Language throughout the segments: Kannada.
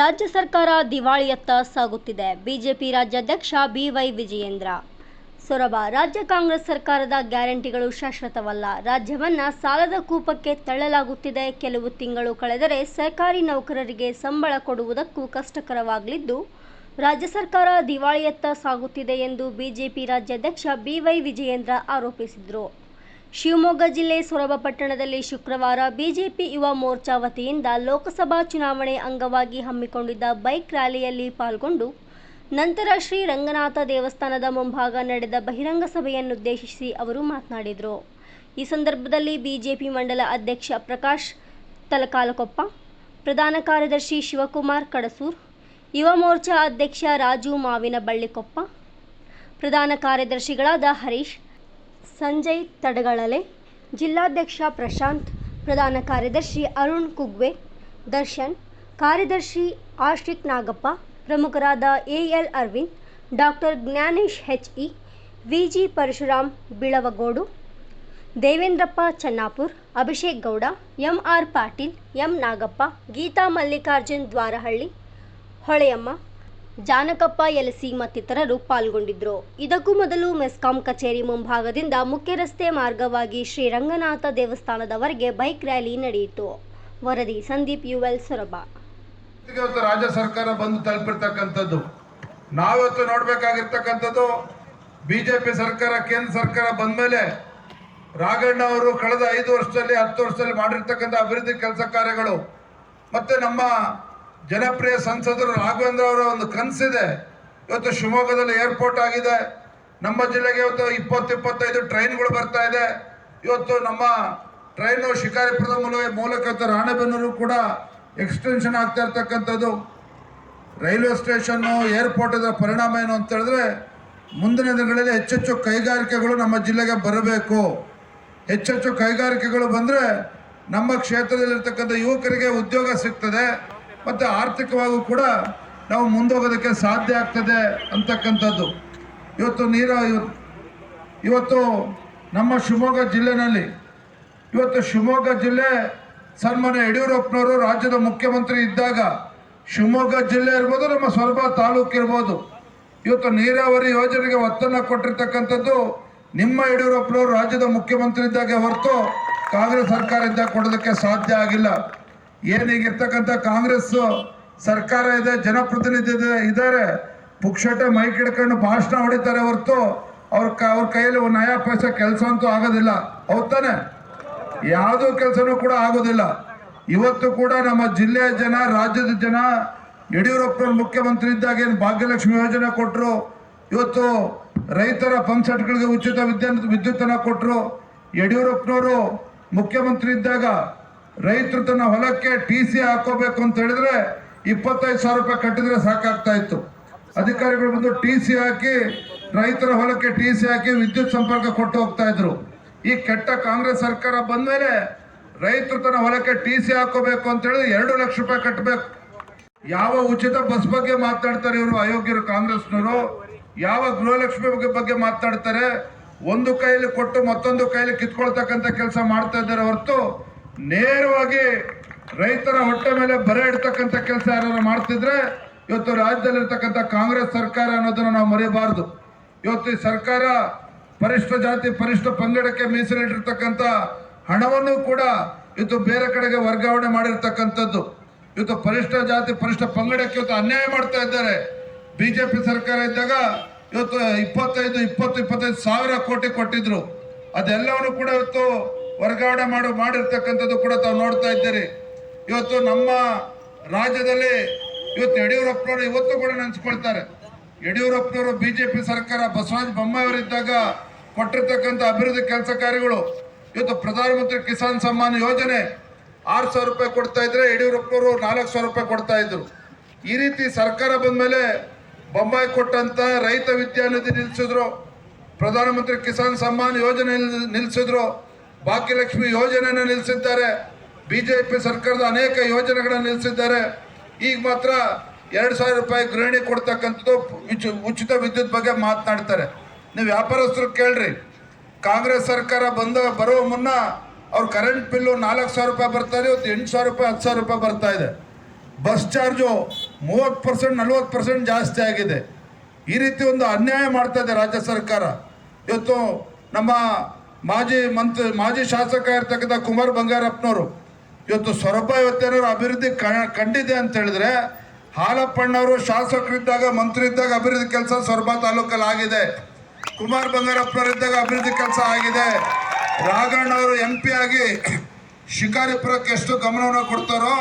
ರಾಜ್ಯ ಸರ್ಕಾರ ದಿವಾಳಿಯತ್ತ ಸಾಗುತ್ತಿದೆ. ಬಿಜೆಪಿ ರಾಜ್ಯಾಧ್ಯಕ್ಷ ಬಿವೈ ವಿಜಯೇಂದ್ರ. ಸೊರಬ. ರಾಜ್ಯ ಕಾಂಗ್ರೆಸ್ ಸರ್ಕಾರದ ಗ್ಯಾರಂಟಿಗಳು ಶಾಶ್ವತವಲ್ಲ. ರಾಜ್ಯವನ್ನ ಸಾಲದ ಕೂಪಕ್ಕೆ ತಳ್ಳಲಾಗುತ್ತಿದೆ. ಕೆಲವು ತಿಂಗಳು ಕಳೆದರೆ ಸರ್ಕಾರಿ ನೌಕರರಿಗೆ ಸಂಬಳ ಕೊಡುವುದಕ್ಕೂ ಕಷ್ಟಕರವಾಗಲಿದ್ದು, ರಾಜ್ಯ ಸರ್ಕಾರ ದಿವಾಳಿಯತ್ತ ಸಾಗುತ್ತಿದೆ ಎಂದು ಬಿಜೆಪಿ ರಾಜ್ಯಾಧ್ಯಕ್ಷ ಬಿವೈ ವಿಜಯೇಂದ್ರ ಆರೋಪಿಸಿದರು. ಶಿವಮೊಗ್ಗ ಜಿಲ್ಲೆ ಸೊರಬ ಪಟ್ಟಣದಲ್ಲಿ ಶುಕ್ರವಾರ ಬಿಜೆಪಿ ಯುವ ಮೋರ್ಚಾ ವತಿಯಿಂದ ಲೋಕಸಭಾ ಚುನಾವಣೆ ಅಂಗವಾಗಿ ಹಮ್ಮಿಕೊಂಡಿದ್ದ ಬೈಕ್ ರ್ಯಾಲಿಯಲ್ಲಿ ಪಾಲ್ಗೊಂಡು ನಂತರ ಶ್ರೀ ರಂಗನಾಥ ದೇವಸ್ಥಾನದ ಮುಂಭಾಗ ನಡೆದ ಬಹಿರಂಗ ಸಭೆಯನ್ನುದ್ದೇಶಿಸಿ ಅವರು ಮಾತನಾಡಿದರು. ಈ ಸಂದರ್ಭದಲ್ಲಿ ಬಿಜೆಪಿ ಮಂಡಲ ಅಧ್ಯಕ್ಷ ಪ್ರಕಾಶ್ ತಲಕಾಲಕೊಪ್ಪ, ಪ್ರಧಾನ ಕಾರ್ಯದರ್ಶಿ ಶಿವಕುಮಾರ್ ಕಡಸೂರ್, ಯುವ ಮೋರ್ಚಾ ಅಧ್ಯಕ್ಷ ರಾಜು ಮಾವಿನಬಳ್ಳಿಕೊಪ್ಪ, ಪ್ರಧಾನ ಕಾರ್ಯದರ್ಶಿಗಳಾದ ಹರೀಶ್, ಸಂಜಯ್ ತಡಗಳಲೆ, ಜಿಲ್ಲಾಧ್ಯಕ್ಷ ಪ್ರಶಾಂತ್, ಪ್ರಧಾನ ಕಾರ್ಯದರ್ಶಿ ಅರುಣ್ ಕುಗ್ವೆ, ದರ್ಶನ್, ಕಾರ್ಯದರ್ಶಿ ಆಶಿಕ್ ನಾಗಪ್ಪ, ಪ್ರಮುಖರಾದ AL Arvind, doctor Jnanesh HE, VG Parashuram Bilavagodu, Devendrappa Channapur, Abhishek Gowda, MR Patil, M Nagappa, Geetha Mallikarjun Dwarahalli, Holeyamma, Janakappa Yalasi ಮತ್ತಿತರರು ಪಾಲ್ಗೊಂಡಿದ್ದರು. ಇದಕ್ಕೂ ಮೊದಲು ಮೆಸ್ಕಾಂ ಕಚೇರಿ ಮುಂಭಾಗದಿಂದ ಮುಖ್ಯ ರಸ್ತೆ ಮಾರ್ಗವಾಗಿ ಶ್ರೀ ರಂಗನಾಥ ದೇವಸ್ಥಾನದವರೆಗೆ ಬೈಕ್ ರ್ಯಾಲಿ ನಡೆಯಿತು. ವರದಿ ಸಂದೀಪ್ ಯುಎಲ್ ಸೊರಬ. ರಾಜ್ಯ ಸರ್ಕಾರ ಬಂದು ತಲುಪಿರ್ತಕ್ಕಂಥದ್ದು ನಾವಿವತ್ತು ನೋಡ್ಬೇಕಾಗಿರ್ತಕ್ಕಂಥದ್ದು, ಬಿಜೆಪಿ ಸರ್ಕಾರ ಕೇಂದ್ರ ಸರ್ಕಾರ ಬಂದ ಮೇಲೆ ರಾಘಣ್ಣ ಅವರು ಕಳೆದ 5 ವರ್ಷದಲ್ಲಿ 10 ವರ್ಷದಲ್ಲಿ ಮಾಡಿರ್ತಕ್ಕಂಥ ಅಭಿವೃದ್ಧಿ ಕೆಲಸ ಕಾರ್ಯಗಳು ಮತ್ತೆ ನಮ್ಮ ಜನಪ್ರಿಯ ಸಂಸದರು ರಾಘವೇಂದ್ರ ಅವರ ಒಂದು ಕನಸಿದೆ. ಇವತ್ತು ಶಿವಮೊಗ್ಗದಲ್ಲಿ ಏರ್ಪೋರ್ಟ್ ಆಗಿದೆ. ನಮ್ಮ ಜಿಲ್ಲೆಗೆ ಇವತ್ತು 20-25 ಟ್ರೈನ್ಗಳು ಬರ್ತಾ ಇದೆ. ಇವತ್ತು ನಮ್ಮ ಟ್ರೈನು ಶಿಕಾರಿಪುರದ ಮೂಲಕ ರಾಣೆಬೆನ್ನೂರು ಕೂಡ ಎಕ್ಸ್ಟೆನ್ಷನ್ ಆಗ್ತಾ ಇರ್ತಕ್ಕಂಥದ್ದು. ರೈಲ್ವೆ ಸ್ಟೇಷನ್ನು ಏರ್ಪೋರ್ಟ್ ಇದರ ಪರಿಣಾಮ ಏನು ಅಂತ ಹೇಳಿದ್ರೆ, ಮುಂದಿನ ದಿನಗಳಲ್ಲಿ ಹೆಚ್ಚೆಚ್ಚು ಕೈಗಾರಿಕೆಗಳು ನಮ್ಮ ಜಿಲ್ಲೆಗೆ ಬರಬೇಕು. ಹೆಚ್ಚೆಚ್ಚು ಕೈಗಾರಿಕೆಗಳು ಬಂದರೆ ನಮ್ಮ ಕ್ಷೇತ್ರದಲ್ಲಿರ್ತಕ್ಕಂಥ ಯುವಕರಿಗೆ ಉದ್ಯೋಗ ಸಿಗ್ತದೆ ಮತ್ತು ಆರ್ಥಿಕವಾಗೂ ಕೂಡ ನಾವು ಮುಂದೋಗೋದಕ್ಕೆ ಸಾಧ್ಯ ಆಗ್ತದೆ ಅಂತಕ್ಕಂಥದ್ದು. ಇವತ್ತು ನಮ್ಮ ಶಿವಮೊಗ್ಗ ಜಿಲ್ಲೆನಲ್ಲಿ ಶಿವಮೊಗ್ಗ ಜಿಲ್ಲೆ ಸನ್ಮಾನ್ಯ ಯಡಿಯೂರಪ್ಪನವರು ರಾಜ್ಯದ ಮುಖ್ಯಮಂತ್ರಿ ಇದ್ದಾಗ ಶಿವಮೊಗ್ಗ ಜಿಲ್ಲೆ ಇರ್ಬೋದು, ನಮ್ಮ ಸೊರಬ ತಾಲೂಕು ಇರ್ಬೋದು, ಇವತ್ತು ನೀರಾವರಿ ಯೋಜನೆಗೆ ಒತ್ತನ್ನು ಕೊಟ್ಟಿರ್ತಕ್ಕಂಥದ್ದು ನಿಮ್ಮ ಯಡಿಯೂರಪ್ಪನವರು ರಾಜ್ಯದ ಮುಖ್ಯಮಂತ್ರಿ ಇದ್ದಾಗ ಹೊರತು ಕಾಂಗ್ರೆಸ್ ಸರ್ಕಾರ ಇದ್ದಾಗ ಕೊಡೋದಕ್ಕೆ ಸಾಧ್ಯ ಆಗಿಲ್ಲ. ಏನೀಗಿರ್ತಕ್ಕಂಥ ಕಾಂಗ್ರೆಸ್ ಸರ್ಕಾರ ಇದೆ, ಜನಪ್ರತಿನಿಧಿ ಇದ್ದಾರೆ, ಪುಕ್ಷಟೆ ಮೈಕ್ ಹಿಡ್ಕೊಂಡು ಭಾಷಣ ಹೊಡಿತಾರೆ ಹೊರತು ಅವ್ರ ಕೈಯಲ್ಲಿ ಒಂದು ನಯಾ ಪೈಸೆ ಕೆಲಸ ಅಂತೂ ಆಗೋದಿಲ್ಲ. ಹೌದಾನೆ? ಯಾವುದೋ ಕೆಲಸನೂ ಕೂಡ ಆಗೋದಿಲ್ಲ. ಇವತ್ತು ಕೂಡ ನಮ್ಮ ಜಿಲ್ಲೆಯ ಜನ, ರಾಜ್ಯದ ಜನ ಯಡಿಯೂರಪ್ಪನವ್ರು ಮುಖ್ಯಮಂತ್ರಿ ಇದ್ದಾಗ ಏನು ಭಾಗ್ಯಲಕ್ಷ್ಮಿ ಯೋಜನೆ ಕೊಟ್ಟರು, ಇವತ್ತು ರೈತರ ಪಂಪ್ ಸೆಟ್ಗಳಿಗೆ ಉಚಿತ ವಿದ್ಯುತ್ತನ್ನು ಕೊಟ್ಟರು. ಯಡಿಯೂರಪ್ಪನವರು ಮುಖ್ಯಮಂತ್ರಿ ಇದ್ದಾಗ ರೈತರು ತನ್ನ ಹೊಲಕ್ಕೆ TC ಹಾಕೋಬೇಕು ಅಂತ ಹೇಳಿದ್ರೆ 25,000 ರೂಪಾಯಿ ಕಟ್ಟಿದ್ರೆ ಸಾಕಾಗ್ತಾ ಇತ್ತು. ಅಧಿಕಾರಿಗಳು ಬಂದು TC ಹಾಕಿ ರೈತರ ಹೊಲಕ್ಕೆ TC ಹಾಕಿ ವಿದ್ಯುತ್ ಸಂಪರ್ಕ ಕೊಟ್ಟು ಹೋಗ್ತಾ ಇದ್ರು. ಈ ಕೆಟ್ಟ ಕಾಂಗ್ರೆಸ್ ಸರ್ಕಾರ ಬಂದ ಮೇಲೆ ರೈತರು ತನ್ನ ಹೊಲಕ್ಕೆ TC ಹಾಕೋಬೇಕು ಅಂತ ಹೇಳಿದ್ರೆ 2 ಲಕ್ಷ ರೂಪಾಯಿ ಕಟ್ಟಬೇಕು. ಯಾವ ಉಚಿತ ಬಸ್ ಬಗ್ಗೆ ಮಾತಾಡ್ತಾರೆ ಇವರು ಅಯೋಗ್ಯರು ಕಾಂಗ್ರೆಸ್ನವರು, ಯಾವ ಗೃಹಲಕ್ಷ್ಮಿ ಬಗ್ಗೆ ಮಾತಾಡ್ತಾರೆ. ಒಂದು ಕೈಯಲ್ಲಿ ಕೊಟ್ಟು ಮತ್ತೊಂದು ಕೈಯಲ್ಲಿ ಕಿತ್ಕೊಳ್ತಕ್ಕಂಥ ಕೆಲಸ ಮಾಡ್ತಾ ಇದ್ದಾರೆ ಹೊರತು ನೇರವಾಗಿ ರೈತರ ಹೊಟ್ಟೆ ಮೇಲೆ ಬರೆ ಇಡ್ತಕ್ಕಂಥ ಕೆಲಸ ಯಾರು ಮಾಡ್ತಿದ್ರೆ ಇವತ್ತು ರಾಜ್ಯದಲ್ಲಿರ್ತಕ್ಕಂಥ ಕಾಂಗ್ರೆಸ್ ಸರ್ಕಾರ ಅನ್ನೋದನ್ನು ನಾವು ಮರೆಯಬಾರದು. ಇವತ್ತು ಈ ಸರ್ಕಾರ ಪರಿಷ್ಠ ಜಾತಿ ಪರಿಷ್ಠ ಪಂಗಡಕ್ಕೆ ಮೀಸಲಿಟ್ಟಿರ್ತಕ್ಕಂಥ ಹಣವನ್ನು ಕೂಡ ಇವತ್ತು ಬೇರೆ ಕಡೆಗೆ ವರ್ಗಾವಣೆ ಮಾಡಿರ್ತಕ್ಕಂಥದ್ದು. ಇವತ್ತು ಪರಿಷ್ಠ ಜಾತಿ ಪರಿಷ್ಠ ಪಂಗಡಕ್ಕೆ ಇವತ್ತು ಅನ್ಯಾಯ ಮಾಡ್ತಾ ಇದ್ದಾರೆ. ಬಿಜೆಪಿ ಸರ್ಕಾರ ಇದ್ದಾಗ ಇವತ್ತು 20-25 ಸಾವಿರ ಕೋಟಿ ಕೊಟ್ಟಿದ್ರು. ಅದೆಲ್ಲವನ್ನು ಕೂಡ ಇವತ್ತು ವರ್ಗಾವಣೆ ಮಾಡಿರ್ತಕ್ಕಂಥದ್ದು ಕೂಡ ತಾವು ನೋಡ್ತಾ ಇದ್ದೀರಿ. ಇವತ್ತು ನಮ್ಮ ರಾಜ್ಯದಲ್ಲಿ ಇವತ್ತು ಯಡಿಯೂರಪ್ಪನವರು ಇವತ್ತು ಕೂಡ ನೆನೆಸ್ಕೊಳ್ತಾರೆ. ಯಡಿಯೂರಪ್ಪನವರು ಬಿಜೆಪಿ ಸರ್ಕಾರ ಬಸವರಾಜ ಬೊಮ್ಮಾಯಿಯವರಿದ್ದಾಗ ಕೊಟ್ಟಿರ್ತಕ್ಕಂಥ ಅಭಿವೃದ್ಧಿ ಕೆಲಸ ಕಾರ್ಯಗಳು, ಇವತ್ತು ಪ್ರಧಾನಮಂತ್ರಿ ಕಿಸಾನ್ ಸಮ್ಮಾನ್ ಯೋಜನೆ 6,000 ರೂಪಾಯಿ ಕೊಡ್ತಾ ಇದ್ರೆ ಯಡಿಯೂರಪ್ಪನವರು 4,000 ರೂಪಾಯಿ ಕೊಡ್ತಾ ಇದ್ರು. ಈ ರೀತಿ ಸರ್ಕಾರ ಬಂದ ಮೇಲೆ ಬೊಮ್ಮಾಯಿ ಕೊಟ್ಟಂತ ರೈತ ವಿದ್ಯಾನಿಧಿ ನಿಲ್ಲಿಸಿದ್ರು, ಪ್ರಧಾನಮಂತ್ರಿ ಕಿಸಾನ್ ಸಮ್ಮಾನ್ ಯೋಜನೆ ನಿಲ್ಲಿಸಿದ್ರು, ಭಾಗ್ಯಲಕ್ಷ್ಮಿ ಯೋಜನೆಯನ್ನು ನಿಲ್ಲಿಸಿದ್ದಾರೆ, ಬಿಜೆಪಿ ಸರ್ಕಾರದ ಅನೇಕ ಯೋಜನೆಗಳನ್ನು ನಿಲ್ಲಿಸಿದ್ದಾರೆ. ಈಗ ಮಾತ್ರ 2,000 ರೂಪಾಯಿ ಗೃಹಿಣಿ ಕೊಡ್ತಕ್ಕಂಥದ್ದು ಉಚಿತ ವಿದ್ಯುತ್ ಬಗ್ಗೆ ಮಾತನಾಡ್ತಾರೆ. ನೀವು ವ್ಯಾಪಾರಸ್ಥರು ಕೇಳ್ರಿ, ಕಾಂಗ್ರೆಸ್ ಸರ್ಕಾರ ಬರುವ ಮುನ್ನ ಅವ್ರ ಕರೆಂಟ್ ಬಿಲ್ಲು 4,000 ರೂಪಾಯಿ ಬರ್ತಾ ಇದೆ, ಇವತ್ತು 8,000 ರೂಪಾಯಿ 10,000 ರೂಪಾಯಿ ಬರ್ತಾ ಇದೆ. ಬಸ್ ಚಾರ್ಜು 30% 40% ಜಾಸ್ತಿ ಆಗಿದೆ. ಈ ರೀತಿ ಒಂದು ಅನ್ಯಾಯ ಮಾಡ್ತಾ ಇದೆ ರಾಜ್ಯ ಸರ್ಕಾರ. ಇವತ್ತು ನಮ್ಮ ಮಾಜಿ ಶಾಸಕ ಇರ್ತಕ್ಕಂಥ ಕುಮಾರ್ ಬಂಗಾರಪ್ಪನವರು ಇವತ್ತು ಸೊರಬ ಇವತ್ತೇನಾದ್ರು ಅಭಿವೃದ್ಧಿ ಕಂಡಿದೆ ಅಂತ ಹೇಳಿದ್ರೆ, ಹಾಲಪ್ಪಣ್ಣವರು ಶಾಸಕರಿದ್ದಾಗ ಮಂತ್ರಿ ಇದ್ದಾಗ ಅಭಿವೃದ್ಧಿ ಕೆಲಸ ಸೊರಬ ತಾಲೂಕಲ್ಲಿ ಆಗಿದೆ. ಕುಮಾರ್ ಬಂಗಾರಪ್ಪನವರಿದ್ದಾಗ ಅಭಿವೃದ್ಧಿ ಕೆಲಸ ಆಗಿದೆ. ರಾಘಣ್ಣವರು MP ಆಗಿ ಶಿಕಾರಿಪುರಕ್ಕೆ ಎಷ್ಟು ಗಮನವನ್ನು ಕೊಡ್ತಾರೋ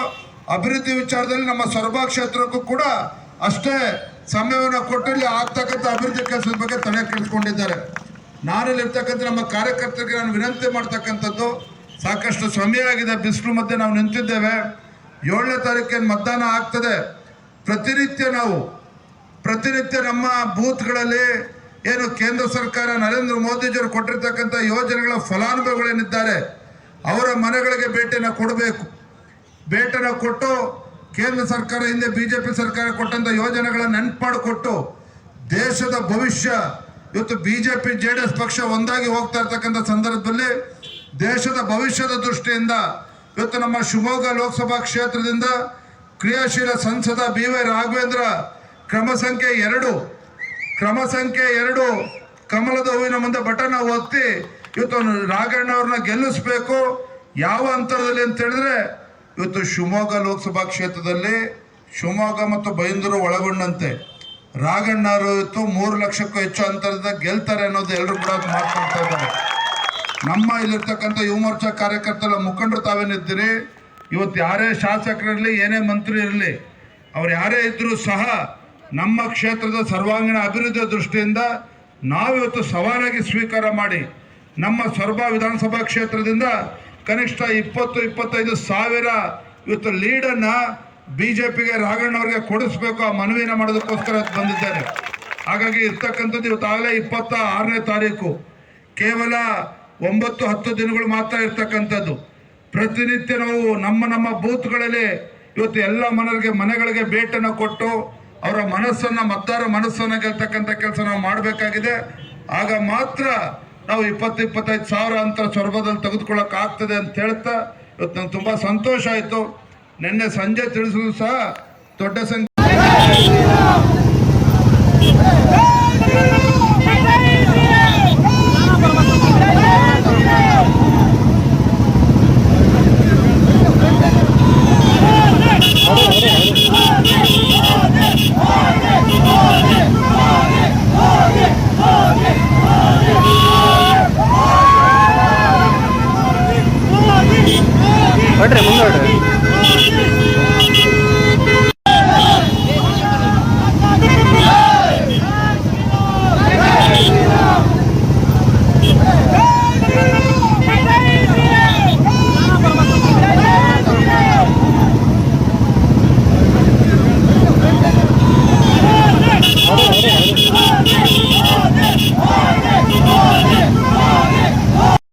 ಅಭಿವೃದ್ಧಿ ವಿಚಾರದಲ್ಲಿ ನಮ್ಮ ಸೊರಬ ಕ್ಷೇತ್ರಕ್ಕೂ ಕೂಡ ಅಷ್ಟೇ ಸಮಯವನ್ನು ಕೊಟ್ಟು ಇಲ್ಲಿ ಆಗ್ತಕ್ಕಂಥ ಅಭಿವೃದ್ಧಿ ಕೆಲಸದ ಬಗ್ಗೆ ತಲೆ ಕೆಡಿಸ್ಕೊಂಡಿದ್ದಾರೆ. ನಾನಲ್ಲಿರ್ತಕ್ಕಂಥ ನಮ್ಮ ಕಾರ್ಯಕರ್ತರಿಗೆ ನಾನು ವಿನಂತಿ ಮಾಡ್ತಕ್ಕಂಥದ್ದು, ಸಾಕಷ್ಟು ಸಮಯ ಆಗಿದೆ, ಬಿಸಿಲು ಮಧ್ಯೆ ನಾವು ನಿಂತಿದ್ದೇವೆ. 7ನೇ ತಾರೀಕಿನ ಮತದಾನ ಆಗ್ತದೆ. ಪ್ರತಿನಿತ್ಯ ನಮ್ಮ ಬೂತ್ಗಳಲ್ಲಿ ಏನು ಕೇಂದ್ರ ಸರ್ಕಾರ ನರೇಂದ್ರ ಮೋದಿಜಿಯವರು ಕೊಟ್ಟಿರ್ತಕ್ಕಂಥ ಯೋಜನೆಗಳ ಫಲಾನುಭವಿಗಳೇನಿದ್ದಾರೆ ಅವರ ಮನೆಗಳಿಗೆ ಭೇಟಿಯನ್ನು ಕೊಡಬೇಕು. ಭೇಟಿಯನ್ನು ಕೊಟ್ಟು ಕೇಂದ್ರ ಸರ್ಕಾರ ಹಿಂದೆ BJP ಸರ್ಕಾರ ಕೊಟ್ಟಂಥ ಯೋಜನೆಗಳನ್ನು ನೆನಪು ಮಾಡಿಕೊಟ್ಟು ದೇಶದ ಭವಿಷ್ಯ ಇವತ್ತು BJP JDS ಪಕ್ಷ ಒಂದಾಗಿ ಹೋಗ್ತಾ ಇರ್ತಕ್ಕಂಥ ಸಂದರ್ಭದಲ್ಲಿ ದೇಶದ ಭವಿಷ್ಯದ ದೃಷ್ಟಿಯಿಂದ ಇವತ್ತು ನಮ್ಮ ಶಿವಮೊಗ್ಗ ಲೋಕಸಭಾ ಕ್ಷೇತ್ರದಿಂದ ಕ್ರಿಯಾಶೀಲ ಸಂಸದ BY ರಾಘವೇಂದ್ರ ಕ್ರಮ ಸಂಖ್ಯೆ 2 ಕಮಲದ ಹೂವಿನ ಮುಂದೆ ಬಟನ್ ಒತ್ತಿ ಇವತ್ತು ರಾಘಣ್ಣವ್ರನ್ನ ಗೆಲ್ಲಿಸಬೇಕು. ಯಾವ ಅಂತರದಲ್ಲಿ ಅಂತ ಹೇಳಿದ್ರೆ ಇವತ್ತು ಶಿವಮೊಗ್ಗ ಲೋಕಸಭಾ ಕ್ಷೇತ್ರದಲ್ಲಿ ಶಿವಮೊಗ್ಗ ಮತ್ತು ಬೈಂದೂರು ಒಳಗೊಂಡಂತೆ ರಾಘಣ್ಣವರು ಇವತ್ತು 3 ಲಕ್ಷಕ್ಕೂ ಹೆಚ್ಚು ಅಂತರದಿಂದ ಗೆಲ್ತಾರೆ ಅನ್ನೋದು ಎಲ್ಲರೂ ಕೂಡ ಮಾತನಾಡ್ತಾ ಇದ್ದಾರೆ. ನಮ್ಮ ಇಲ್ಲಿರ್ತಕ್ಕಂಥ ಯುವ ಮೋರ್ಚಾ ಕಾರ್ಯಕರ್ತರ ಮುಖಂಡರು ತಾವೇನಿದ್ದೀರಿ, ಇವತ್ತು ಯಾರೇ ಶಾಸಕರಿರಲಿ ಏನೇ ಮಂತ್ರಿ ಇರಲಿ, ಅವ್ರು ಯಾರೇ ಇದ್ದರೂ ಸಹ ನಮ್ಮ ಕ್ಷೇತ್ರದ ಸರ್ವಾಂಗೀಣ ಅಭಿವೃದ್ಧಿಯ ದೃಷ್ಟಿಯಿಂದ ನಾವಿವತ್ತು ಸವಾಲಾಗಿ ಸ್ವೀಕಾರ ಮಾಡಿ ನಮ್ಮ ಸೊರಬ ವಿಧಾನಸಭಾ ಕ್ಷೇತ್ರದಿಂದ ಕನಿಷ್ಠ 20-25 ಸಾವಿರ ಇವತ್ತು ಲೀಡನ್ನು BJPಗೆ ರಾಘಣ್ಣವ್ರಿಗೆ ಕೊಡಿಸ್ಬೇಕು, ಆ ಮನವಿಯನ್ನು ಮಾಡೋದಕ್ಕೋಸ್ಕರ ಬಂದಿದ್ದೇನೆ. ಹಾಗಾಗಿ ಇರ್ತಕ್ಕಂಥದ್ದು ಇವತ್ತಾಗಲೇ 26ನೇ ತಾರೀಕು, ಕೇವಲ 9-10 ದಿನಗಳು ಮಾತ್ರ ಇರ್ತಕ್ಕಂಥದ್ದು. ಪ್ರತಿನಿತ್ಯ ನಾವು ನಮ್ಮ ಬೂತ್ಗಳಲ್ಲಿ ಇವತ್ತು ಎಲ್ಲ ಮನೆಗಳಿಗೆ ಭೇಟಿಯನ್ನು ಕೊಟ್ಟು ಅವರ ಮತದಾರ ಮನಸ್ಸನ್ನು ಗೆಲ್ತಕ್ಕಂಥ ಕೆಲಸ ನಾವು ಮಾಡಬೇಕಾಗಿದೆ. ಆಗ ಮಾತ್ರ ನಾವು 20-25 ಸಾವಿರ ಅಂತರ ಸೊರಬದಲ್ಲಿ ತೆಗೆದುಕೊಳ್ಳೋಕೆ ಆಗ್ತದೆ ಅಂತ ಹೇಳ್ತಾ ಇವತ್ತು ನಂಗೆ ತುಂಬ ಸಂತೋಷ ಆಯಿತು. ನಿನ್ನೆ ಸಂಜೆ ತಿಳಿಸಿದ್ರು ಸಹ ದೊಡ್ಡ ಸಂಖ್ಯೆ ಮುಂದೆ